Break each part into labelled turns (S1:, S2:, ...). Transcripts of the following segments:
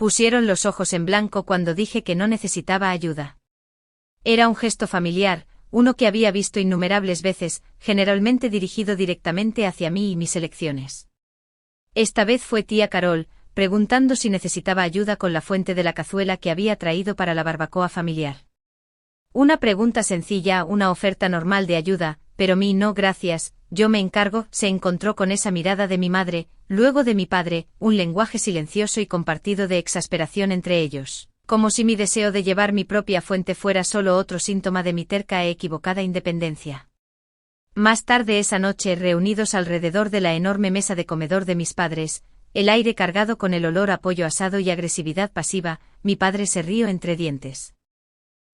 S1: Pusieron los ojos en blanco cuando dije que no necesitaba ayuda. Era un gesto familiar, uno que había visto innumerables veces, generalmente dirigido directamente hacia mí y mis elecciones. Esta vez fue tía Carol, preguntando si necesitaba ayuda con la fuente de la cazuela que había traído para la barbacoa familiar. Una pregunta sencilla, una oferta normal de ayuda, pero mí no gracias, yo me encargo. Se encontró con esa mirada de mi madre, luego de mi padre, un lenguaje silencioso y compartido de exasperación entre ellos, como si mi deseo de llevar mi propia fuente fuera solo otro síntoma de mi terca e equivocada independencia. Más tarde esa noche, reunidos alrededor de la enorme mesa de comedor de mis padres, el aire cargado con el olor a pollo asado y agresividad pasiva, mi padre se rió entre dientes.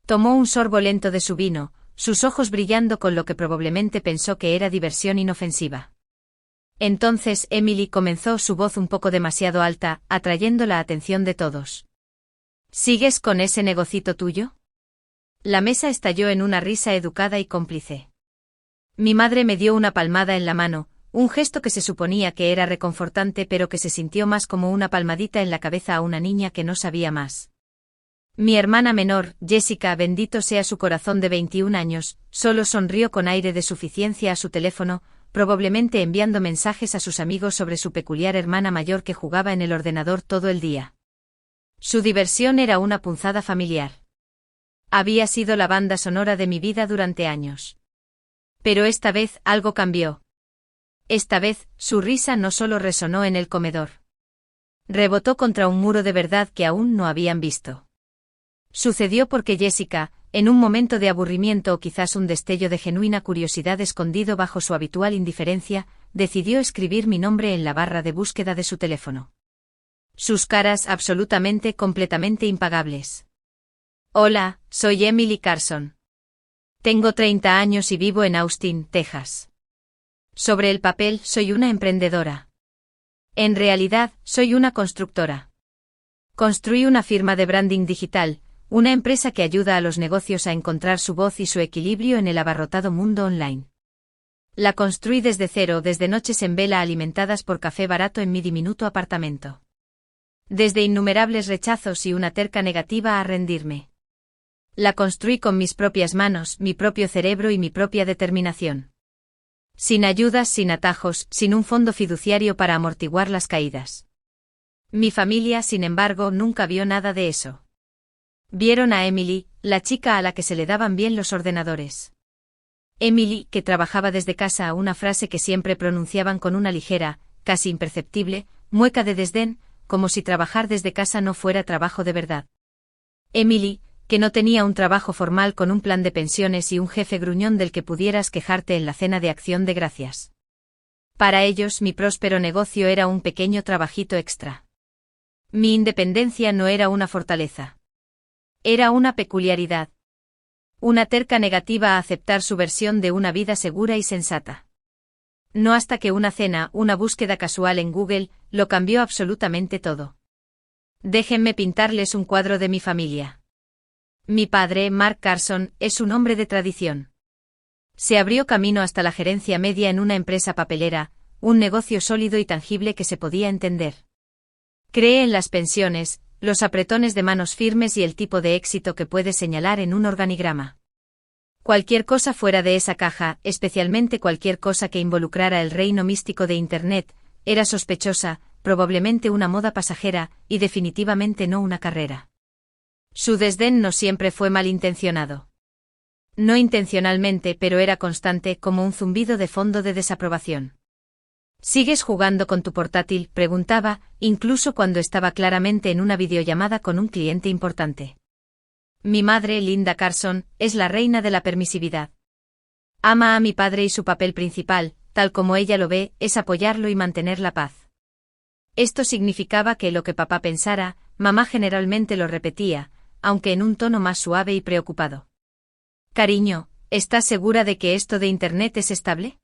S1: Tomó un sorbo lento de su vino, sus ojos brillando con lo que probablemente pensó que era diversión inofensiva. Entonces Emily comenzó, su voz un poco demasiado alta, atrayendo la atención de todos. ¿Sigues con ese negocito tuyo? La mesa estalló en una risa educada y cómplice. Mi madre me dio una palmada en la mano, un gesto que se suponía que era reconfortante pero que se sintió más como una palmadita en la cabeza a una niña que no sabía más. Mi hermana menor, Jessica, bendito sea su corazón de 21 años, solo sonrió con aire de suficiencia a su teléfono, probablemente enviando mensajes a sus amigos sobre su peculiar hermana mayor que jugaba en el ordenador todo el día. Su diversión era una punzada familiar. Había sido la banda sonora de mi vida durante años. Pero esta vez algo cambió. Esta vez, su risa no solo resonó en el comedor. Rebotó contra un muro de verdad que aún no habían visto. Sucedió porque Jessica, en un momento de aburrimiento o quizás un destello de genuina curiosidad escondido bajo su habitual indiferencia, decidió escribir mi nombre en la barra de búsqueda de su teléfono. Sus caras completamente impagables. Hola, soy Emily Carson. Tengo 30 años y vivo en Austin, Texas. Sobre el papel, soy una emprendedora. En realidad, soy una constructora. Construí una firma de branding digital, una empresa que ayuda a los negocios a encontrar su voz y su equilibrio en el abarrotado mundo online. La construí desde cero, desde noches en vela alimentadas por café barato en mi diminuto apartamento. Desde innumerables rechazos y una terca negativa a rendirme. La construí con mis propias manos, mi propio cerebro y mi propia determinación. Sin ayudas, sin atajos, sin un fondo fiduciario para amortiguar las caídas. Mi familia, sin embargo, nunca vio nada de eso. Vieron a Emily, la chica a la que se le daban bien los ordenadores. Emily, que trabajaba desde casa, una frase que siempre pronunciaban con una ligera, casi imperceptible, mueca de desdén, como si trabajar desde casa no fuera trabajo de verdad. Emily, que no tenía un trabajo formal con un plan de pensiones y un jefe gruñón del que pudieras quejarte en la cena de Acción de Gracias. Para ellos mi próspero negocio era un pequeño trabajito extra. Mi independencia no era una fortaleza. Era una peculiaridad. Una terca negativa a aceptar su versión de una vida segura y sensata. No hasta que una cena, una búsqueda casual en Google, lo cambió absolutamente todo. Déjenme pintarles un cuadro de mi familia. Mi padre, Mark Carson, es un hombre de tradición. Se abrió camino hasta la gerencia media en una empresa papelera, un negocio sólido y tangible que se podía entender. Cree en las pensiones, los apretones de manos firmes y el tipo de éxito que puede señalar en un organigrama. Cualquier cosa fuera de esa caja, especialmente cualquier cosa que involucrara el reino místico de Internet, era sospechosa, probablemente una moda pasajera, y definitivamente no una carrera. Su desdén no siempre fue malintencionado. No intencionalmente, pero era constante, como un zumbido de fondo de desaprobación. ¿Sigues jugando con tu portátil?, preguntaba, incluso cuando estaba claramente en una videollamada con un cliente importante. Mi madre, Linda Carson, es la reina de la permisividad. Ama a mi padre y su papel principal, tal como ella lo ve, es apoyarlo y mantener la paz. Esto significaba que lo que papá pensara, mamá generalmente lo repetía, aunque en un tono más suave y preocupado. Cariño, ¿estás segura de que esto de Internet es estable?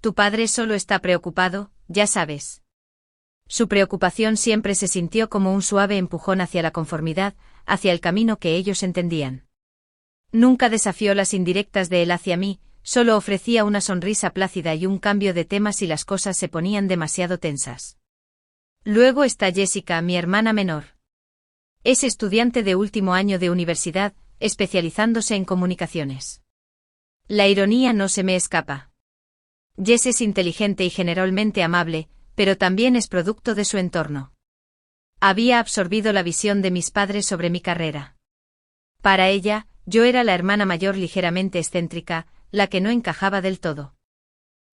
S1: Tu padre solo está preocupado, ya sabes. Su preocupación siempre se sintió como un suave empujón hacia la conformidad, hacia el camino que ellos entendían. Nunca desafió las indirectas de él hacia mí, solo ofrecía una sonrisa plácida y un cambio de tema si las cosas se ponían demasiado tensas. Luego está Jessica, mi hermana menor. Es estudiante de último año de universidad, especializándose en comunicaciones. La ironía no se me escapa. Jess es inteligente y generalmente amable, pero también es producto de su entorno. Había absorbido la visión de mis padres sobre mi carrera. Para ella, yo era la hermana mayor ligeramente excéntrica, la que no encajaba del todo.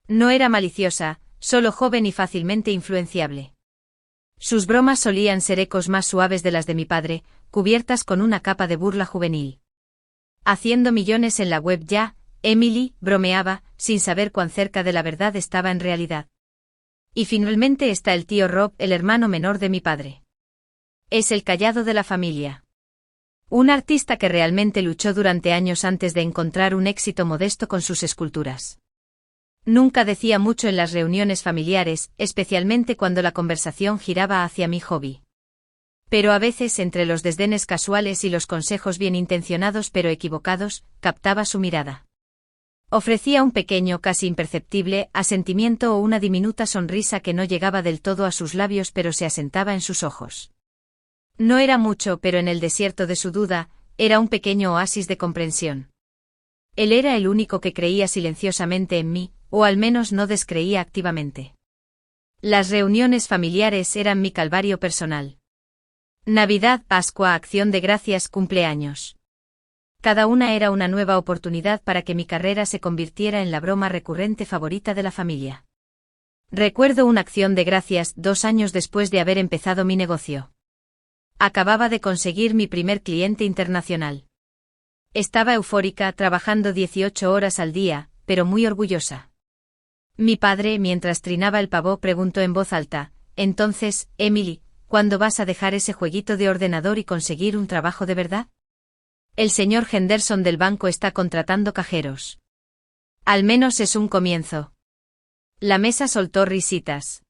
S1: No era maliciosa, solo joven y fácilmente influenciable. Sus bromas solían ser ecos más suaves de las de mi padre, cubiertas con una capa de burla juvenil. Haciendo millones en la web ya, Emily bromeaba, sin saber cuán cerca de la verdad estaba en realidad. Y finalmente está el tío Rob, el hermano menor de mi padre. Es el callado de la familia. Un artista que realmente luchó durante años antes de encontrar un éxito modesto con sus esculturas. Nunca decía mucho en las reuniones familiares, especialmente cuando la conversación giraba hacia mi hobby. Pero a veces, entre los desdenes casuales y los consejos bien intencionados pero equivocados, captaba su mirada. Ofrecía un pequeño, casi imperceptible, asentimiento o una diminuta sonrisa que no llegaba del todo a sus labios pero se asentaba en sus ojos. No era mucho, pero en el desierto de su duda, era un pequeño oasis de comprensión. Él era el único que creía silenciosamente en mí, o al menos no descreía activamente. Las reuniones familiares eran mi calvario personal. Navidad, Pascua, Acción de Gracias, cumpleaños. Cada una era una nueva oportunidad para que mi carrera se convirtiera en la broma recurrente favorita de la familia. Recuerdo una acción de gracias 2 años después de haber empezado mi negocio. Acababa de conseguir mi primer cliente internacional. Estaba eufórica, trabajando 18 horas al día, pero muy orgullosa. Mi padre, mientras trinaba el pavó, preguntó en voz alta: «Entonces, Emily, ¿cuándo vas a dejar ese jueguito de ordenador y conseguir un trabajo de verdad? El señor Henderson del banco está contratando cajeros. Al menos es un comienzo». La mesa soltó risitas.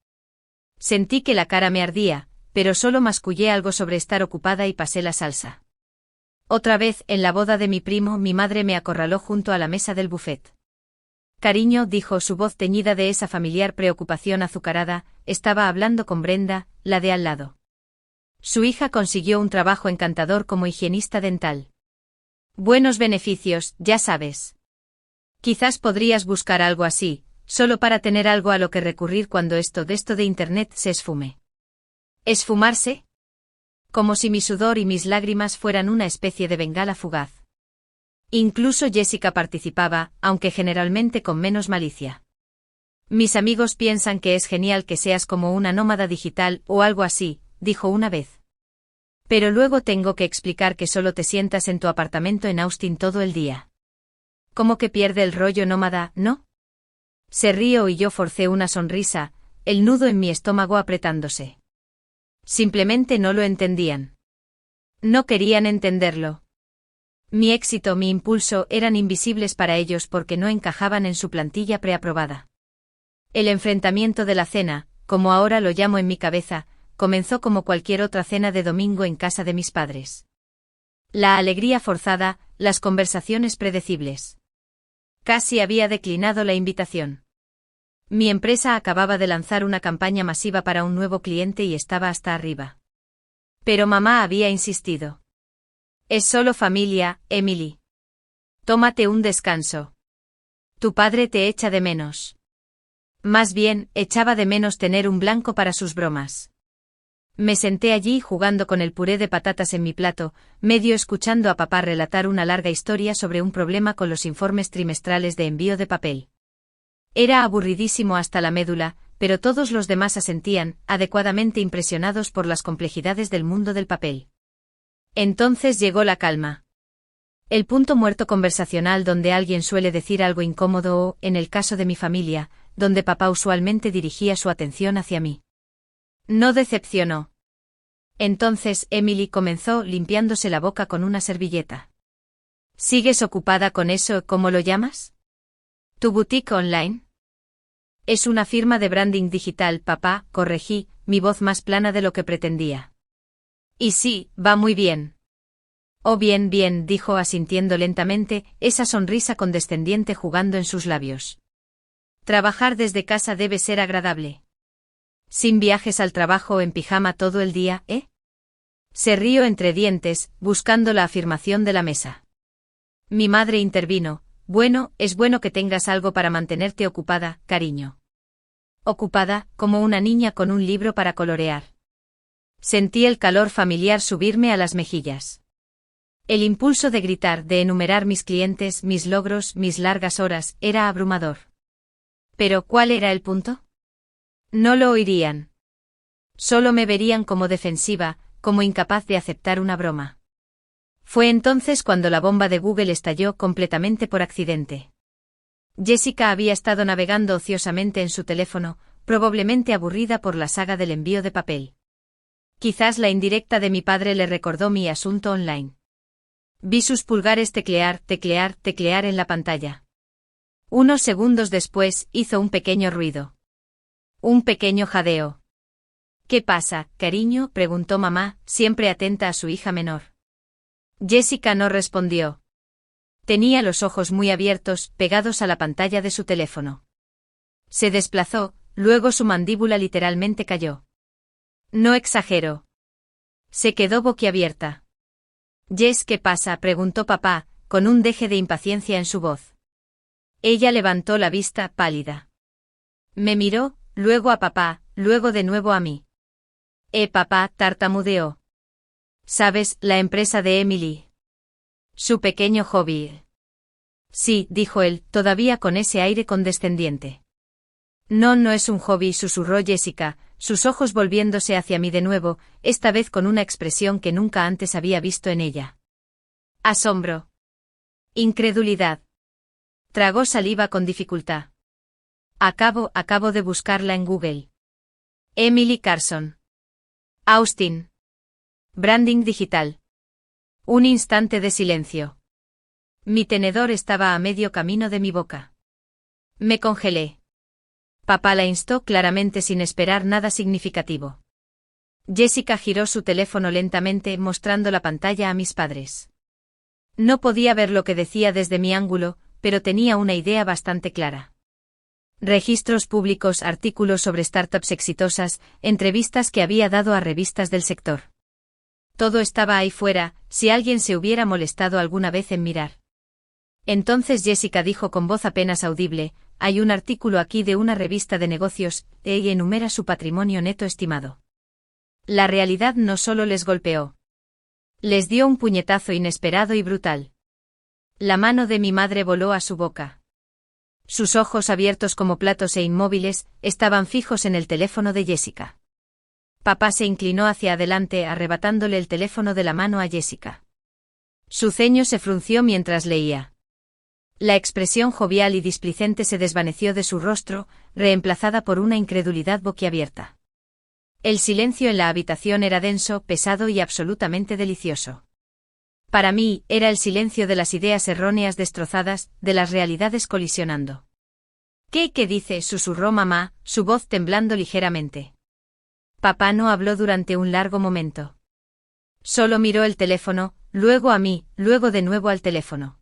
S1: Sentí que la cara me ardía, pero solo mascullé algo sobre estar ocupada y pasé la salsa. Otra vez, en la boda de mi primo, mi madre me acorraló junto a la mesa del buffet. «Cariño», dijo, su voz teñida de esa familiar preocupación azucarada, estaba hablando con Brenda, la de al lado. Su hija consiguió un trabajo encantador como higienista dental. Buenos beneficios, ya sabes. Quizás podrías buscar algo así, solo para tener algo a lo que recurrir cuando esto de Internet se esfume. ¿Esfumarse? Como si mi sudor y mis lágrimas fueran una especie de bengala fugaz. Incluso Jessica participaba, aunque generalmente con menos malicia. «Mis amigos piensan que es genial que seas como una nómada digital o algo así», dijo una vez. «Pero luego tengo que explicar que solo te sientas en tu apartamento en Austin todo el día. ¿Cómo que pierde el rollo nómada, no?». Se rió y yo forcé una sonrisa, el nudo en mi estómago apretándose. Simplemente no lo entendían. No querían entenderlo. Mi éxito, mi impulso eran invisibles para ellos porque no encajaban en su plantilla preaprobada. El enfrentamiento de la cena, como ahora lo llamo en mi cabeza, comenzó como cualquier otra cena de domingo en casa de mis padres. La alegría forzada, las conversaciones predecibles. Casi había declinado la invitación. Mi empresa acababa de lanzar una campaña masiva para un nuevo cliente y estaba hasta arriba. Pero mamá había insistido. «Es solo familia, Emily. Tómate un descanso. Tu padre te echa de menos». Más bien, echaba de menos tener un blanco para sus bromas. Me senté allí jugando con el puré de patatas en mi plato, medio escuchando a papá relatar una larga historia sobre un problema con los informes trimestrales de envío de papel. Era aburridísimo hasta la médula, pero todos los demás asentían, adecuadamente impresionados por las complejidades del mundo del papel. Entonces llegó la calma. El punto muerto conversacional donde alguien suele decir algo incómodo o, en el caso de mi familia, donde papá usualmente dirigía su atención hacia mí. No decepcionó. Entonces Emily comenzó limpiándose la boca con una servilleta. ¿Sigues ocupada con eso, cómo lo llamas? ¿Tu boutique online? Es una firma de branding digital, papá, corregí, mi voz más plana de lo que pretendía. Y sí, va muy bien. Oh, bien, bien, dijo asintiendo lentamente, esa sonrisa condescendiente jugando en sus labios. Trabajar desde casa debe ser agradable. Sin viajes al trabajo o en pijama todo el día, ¿eh? Se rió entre dientes, buscando la afirmación de la mesa. Mi madre intervino. Bueno, es bueno que tengas algo para mantenerte ocupada, cariño. Ocupada, como una niña con un libro para colorear. Sentí el calor familiar subirme a las mejillas. El impulso de gritar, de enumerar mis clientes, mis logros, mis largas horas, era abrumador. Pero, ¿cuál era el punto? No lo oirían. Solo me verían como defensiva, como incapaz de aceptar una broma. Fue entonces cuando la bomba de Google estalló completamente por accidente. Jessica había estado navegando ociosamente en su teléfono, probablemente aburrida por la saga del envío de papel. Quizás la indirecta de mi padre le recordó mi asunto online. Vi sus pulgares teclear, teclear, teclear en la pantalla. Unos segundos después, hizo un pequeño ruido. Un pequeño jadeo. ¿Qué pasa, cariño?, preguntó mamá, siempre atenta a su hija menor. Jessica no respondió. Tenía los ojos muy abiertos, pegados a la pantalla de su teléfono. Se desplazó, luego su mandíbula literalmente cayó. No exagero. Se quedó boquiabierta. Jess, ¿qué pasa?, preguntó papá, con un deje de impaciencia en su voz. Ella levantó la vista, pálida. Me miró, luego a papá, luego de nuevo a mí. Papá, tartamudeó. ¿Sabes, la empresa de Emily? Su pequeño hobby. Sí, dijo él, todavía con ese aire condescendiente. No, no es un hobby, susurró Jessica, sus ojos volviéndose hacia mí de nuevo, esta vez con una expresión que nunca antes había visto en ella. Asombro. Incredulidad. Tragó saliva con dificultad. Acabo de buscarla en Google. Emily Carson. Austin. Branding digital. Un instante de silencio. Mi tenedor estaba a medio camino de mi boca. Me congelé. Papá la instó claramente sin esperar nada significativo. Jessica giró su teléfono lentamente mostrando la pantalla a mis padres. No podía ver lo que decía desde mi ángulo, pero tenía una idea bastante clara. Registros públicos, artículos sobre startups exitosas, entrevistas que había dado a revistas del sector. Todo estaba ahí fuera, si alguien se hubiera molestado alguna vez en mirar. Entonces Jessica dijo con voz apenas audible, hay un artículo aquí de una revista de negocios, y enumera su patrimonio neto estimado. La realidad no solo les golpeó. Les dio un puñetazo inesperado y brutal. La mano de mi madre voló a su boca. Sus ojos abiertos como platos e inmóviles, estaban fijos en el teléfono de Jessica. Papá se inclinó hacia adelante arrebatándole el teléfono de la mano a Jessica. Su ceño se frunció mientras leía. La expresión jovial y displicente se desvaneció de su rostro, reemplazada por una incredulidad boquiabierta. El silencio en la habitación era denso, pesado y absolutamente delicioso. Para mí, era el silencio de las ideas erróneas destrozadas, de las realidades colisionando. ¿Qué dice?, susurró mamá, su voz temblando ligeramente. Papá no habló durante un largo momento. Solo miró el teléfono, luego a mí, luego de nuevo al teléfono.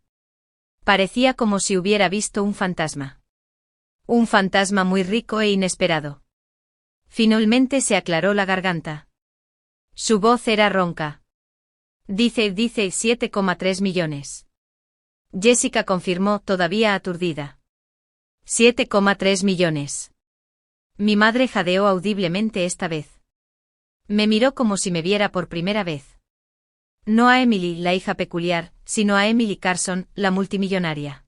S1: Parecía como si hubiera visto un fantasma. Un fantasma muy rico e inesperado. Finalmente se aclaró la garganta. Su voz era ronca. Dice 7,3 millones. Jessica confirmó, todavía aturdida. 7,3 millones. Mi madre jadeó audiblemente esta vez. Me miró como si me viera por primera vez. No a Emily, la hija peculiar, sino a Emily Carson, la multimillonaria.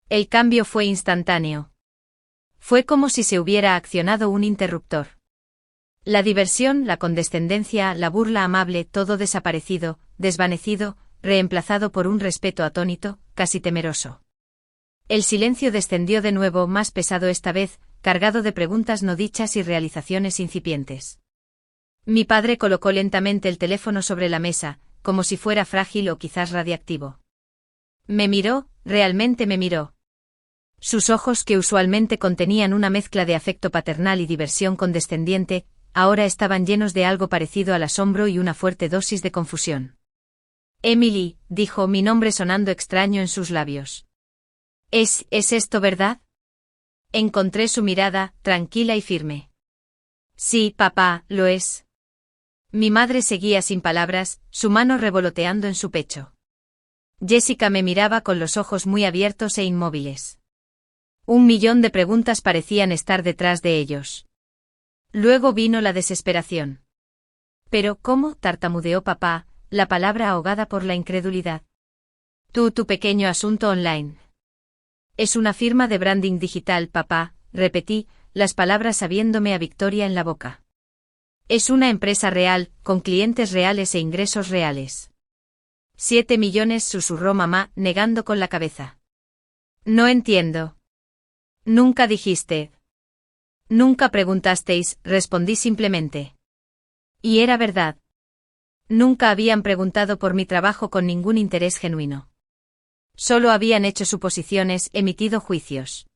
S1: El cambio fue instantáneo. Fue como si se hubiera accionado un interruptor. La diversión, la condescendencia, la burla amable, todo desaparecido, desvanecido, reemplazado por un respeto atónito, casi temeroso. El silencio descendió de nuevo, más pesado esta vez, cargado de preguntas no dichas y realizaciones incipientes. Mi padre colocó lentamente el teléfono sobre la mesa, como si fuera frágil o quizás radiactivo. Me miró, realmente me miró. Sus ojos, que usualmente contenían una mezcla de afecto paternal y diversión condescendiente, ahora estaban llenos de algo parecido al asombro y una fuerte dosis de confusión. Emily, dijo, mi nombre sonando extraño en sus labios. ¿Es esto verdad? Encontré su mirada, tranquila y firme. Sí, papá, lo es. Mi madre seguía sin palabras, su mano revoloteando en su pecho. Jessica me miraba con los ojos muy abiertos e inmóviles. 1 millón de preguntas parecían estar detrás de ellos. Luego vino la desesperación. «¿Pero cómo?» tartamudeó papá, la palabra ahogada por la incredulidad. Tu pequeño asunto online. Es una firma de branding digital, papá, repetí, las palabras sabiéndome a victoria en la boca. Es una empresa real, con clientes reales e ingresos reales. 7 millones, susurró mamá, negando con la cabeza. No entiendo. Nunca dijiste. Nunca preguntasteis, respondí simplemente. Y era verdad. Nunca habían preguntado por mi trabajo con ningún interés genuino. Solo habían hecho suposiciones, emitido juicios.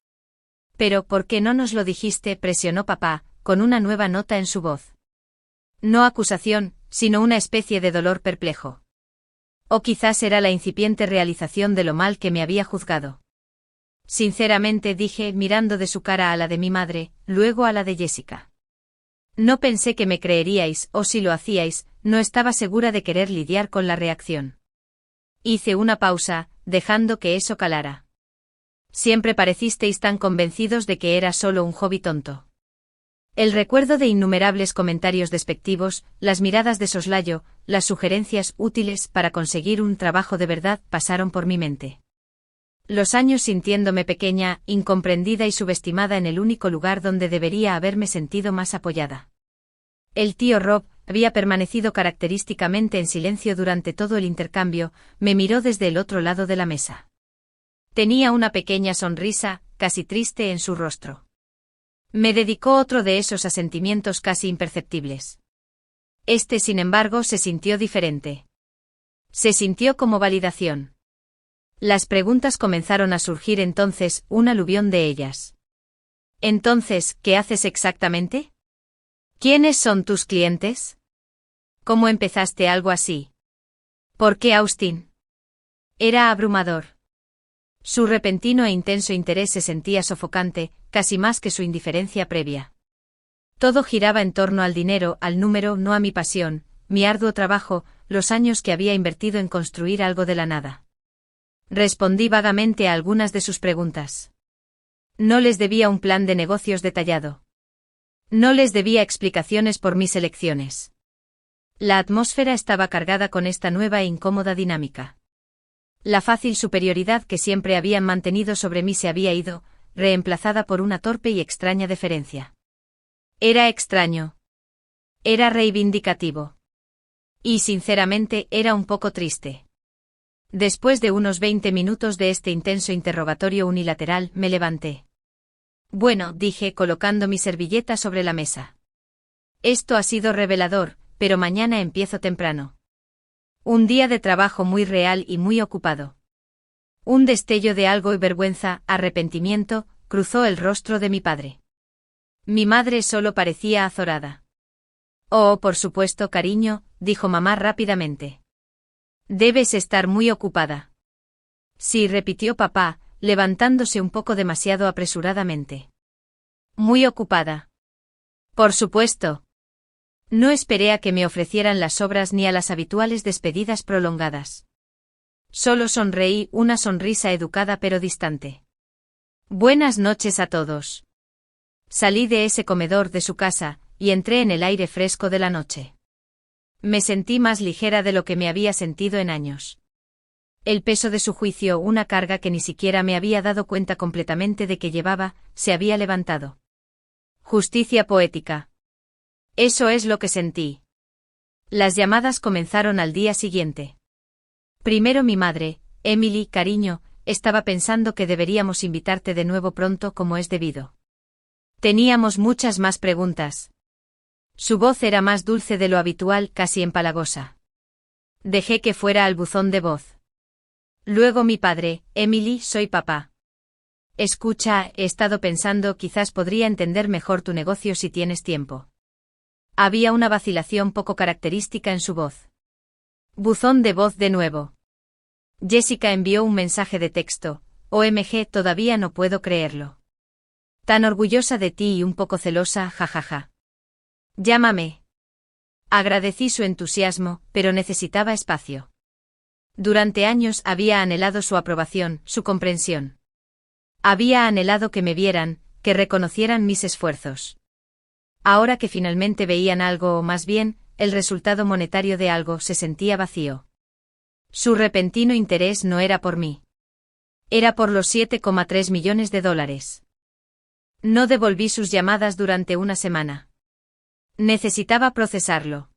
S1: Pero, ¿por qué no nos lo dijiste?, presionó papá, con una nueva nota en su voz. No acusación, sino una especie de dolor perplejo. O quizás era la incipiente realización de lo mal que me había juzgado. Sinceramente, dije, mirando de su cara a la de mi madre, luego a la de Jessica. No pensé que me creeríais, o si lo hacíais, no estaba segura de querer lidiar con la reacción. Hice una pausa, dejando que eso calara. Siempre parecisteis tan convencidos de que era solo un hobby tonto. El recuerdo de innumerables comentarios despectivos, las miradas de soslayo, las sugerencias útiles para conseguir un trabajo de verdad pasaron por mi mente. Los años sintiéndome pequeña, incomprendida y subestimada en el único lugar donde debería haberme sentido más apoyada. El tío Rob había permanecido característicamente en silencio durante todo el intercambio, me miró desde el otro lado de la mesa. Tenía una pequeña sonrisa, casi triste en su rostro. Me dedicó otro de esos asentimientos casi imperceptibles. Sin embargo, se sintió diferente. Se sintió como validación. Las preguntas comenzaron a surgir entonces, un aluvión de ellas. Entonces, ¿qué haces exactamente? ¿Quiénes son tus clientes? ¿Cómo empezaste algo así? ¿Por qué Austin? Era abrumador. Su repentino e intenso interés se sentía sofocante, casi más que su indiferencia previa. Todo giraba en torno al dinero, al número, no a mi pasión, mi arduo trabajo, los años que había invertido en construir algo de la nada. Respondí vagamente a algunas de sus preguntas. No les debía un plan de negocios detallado. No les debía explicaciones por mis elecciones. La atmósfera estaba cargada con esta nueva e incómoda dinámica. La fácil superioridad que siempre habían mantenido sobre mí se había ido, reemplazada por una torpe y extraña deferencia. Era extraño. Era reivindicativo. Y sinceramente era un poco triste. Después de unos 20 minutos de este intenso interrogatorio unilateral, me levanté. Bueno, dije, colocando mi servilleta sobre la mesa. Esto ha sido revelador, pero mañana empiezo temprano. Un día de trabajo muy real y muy ocupado. Un destello de algo y vergüenza, arrepentimiento, cruzó el rostro de mi padre. Mi madre solo parecía azorada. Oh, por supuesto, cariño, dijo mamá rápidamente. Debes estar muy ocupada. Sí, repitió papá, levantándose un poco demasiado apresuradamente. Muy ocupada. Por supuesto. No esperé a que me ofrecieran las obras ni a las habituales despedidas prolongadas. Solo sonreí, una sonrisa educada pero distante. Buenas noches a todos. Salí de ese comedor de su casa, y entré en el aire fresco de la noche. Me sentí más ligera de lo que me había sentido en años. El peso de su juicio, una carga que ni siquiera me había dado cuenta completamente de que llevaba, se había levantado. Justicia poética. Eso es lo que sentí. Las llamadas comenzaron al día siguiente. Primero mi madre, Emily, cariño, estaba pensando que deberíamos invitarte de nuevo pronto como es debido. Teníamos muchas más preguntas. Su voz era más dulce de lo habitual, casi empalagosa. Dejé que fuera al buzón de voz. Luego mi padre, Emily, soy papá. Escucha, he estado pensando, quizás podría entender mejor tu negocio si tienes tiempo. Había una vacilación poco característica en su voz. Buzón de voz de nuevo. Jessica envió un mensaje de texto. OMG, todavía no puedo creerlo. Tan orgullosa de ti y un poco celosa, jajaja. Llámame. Agradecí su entusiasmo, pero necesitaba espacio. Durante años había anhelado su aprobación, su comprensión. Había anhelado que me vieran, que reconocieran mis esfuerzos. Ahora que finalmente veían algo o más bien, el resultado monetario de algo, se sentía vacío. Su repentino interés no era por mí. Era por los 7,3 millones de dólares. No devolví sus llamadas durante una semana. Necesitaba procesarlo.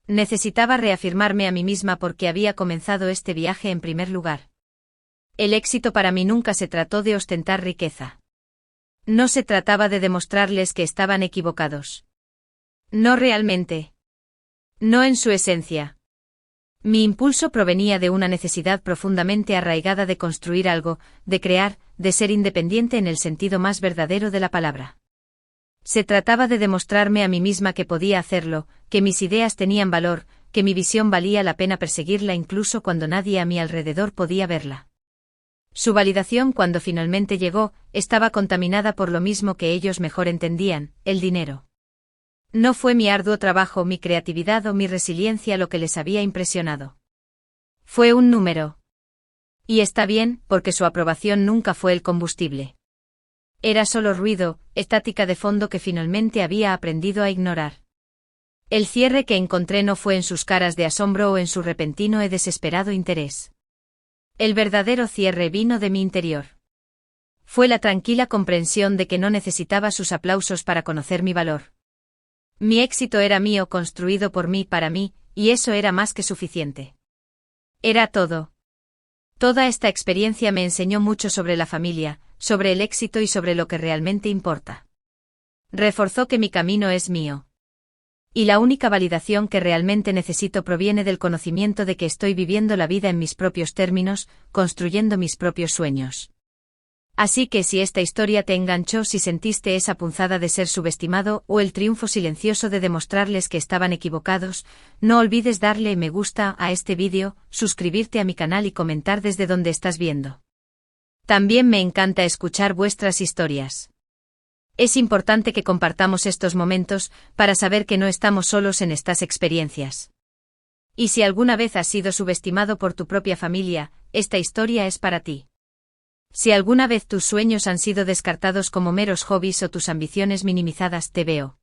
S1: Necesitaba reafirmarme a mí misma porque había comenzado este viaje en primer lugar. El éxito para mí nunca se trató de ostentar riqueza. No se trataba de demostrarles que estaban equivocados. No realmente. No en su esencia. Mi impulso provenía de una necesidad profundamente arraigada de construir algo, de crear, de ser independiente en el sentido más verdadero de la palabra. Se trataba de demostrarme a mí misma que podía hacerlo, que mis ideas tenían valor, que mi visión valía la pena perseguirla incluso cuando nadie a mi alrededor podía verla. Su validación cuando finalmente llegó, estaba contaminada por lo mismo que ellos mejor entendían, el dinero. No fue mi arduo trabajo, mi creatividad o mi resiliencia lo que les había impresionado. Fue un número. Y está bien, porque su aprobación nunca fue el combustible. Era solo ruido, estática de fondo que finalmente había aprendido a ignorar. El cierre que encontré no fue en sus caras de asombro o en su repentino y desesperado interés. El verdadero cierre vino de mi interior. Fue la tranquila comprensión de que no necesitaba sus aplausos para conocer mi valor. Mi éxito era mío, construido por mí para mí, y eso era más que suficiente. Era todo. Toda esta experiencia me enseñó mucho sobre la familia, sobre el éxito y sobre lo que realmente importa. Reforzó que mi camino es mío. Y la única validación que realmente necesito proviene del conocimiento de que estoy viviendo la vida en mis propios términos, construyendo mis propios sueños. Así que si esta historia te enganchó, si sentiste esa punzada de ser subestimado o el triunfo silencioso de demostrarles que estaban equivocados, no olvides darle me gusta a este vídeo, suscribirte a mi canal y comentar desde donde estás viendo. También me encanta escuchar vuestras historias. Es importante que compartamos estos momentos para saber que no estamos solos en estas experiencias. Y si alguna vez has sido subestimado por tu propia familia, esta historia es para ti. Si alguna vez tus sueños han sido descartados como meros hobbies o tus ambiciones minimizadas, te veo.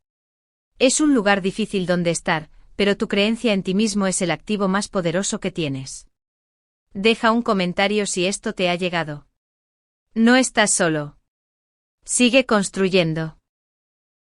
S1: Es un lugar difícil donde estar, pero tu creencia en ti mismo es el activo más poderoso que tienes. Deja un comentario si esto te ha llegado. No estás solo. Sigue construyendo.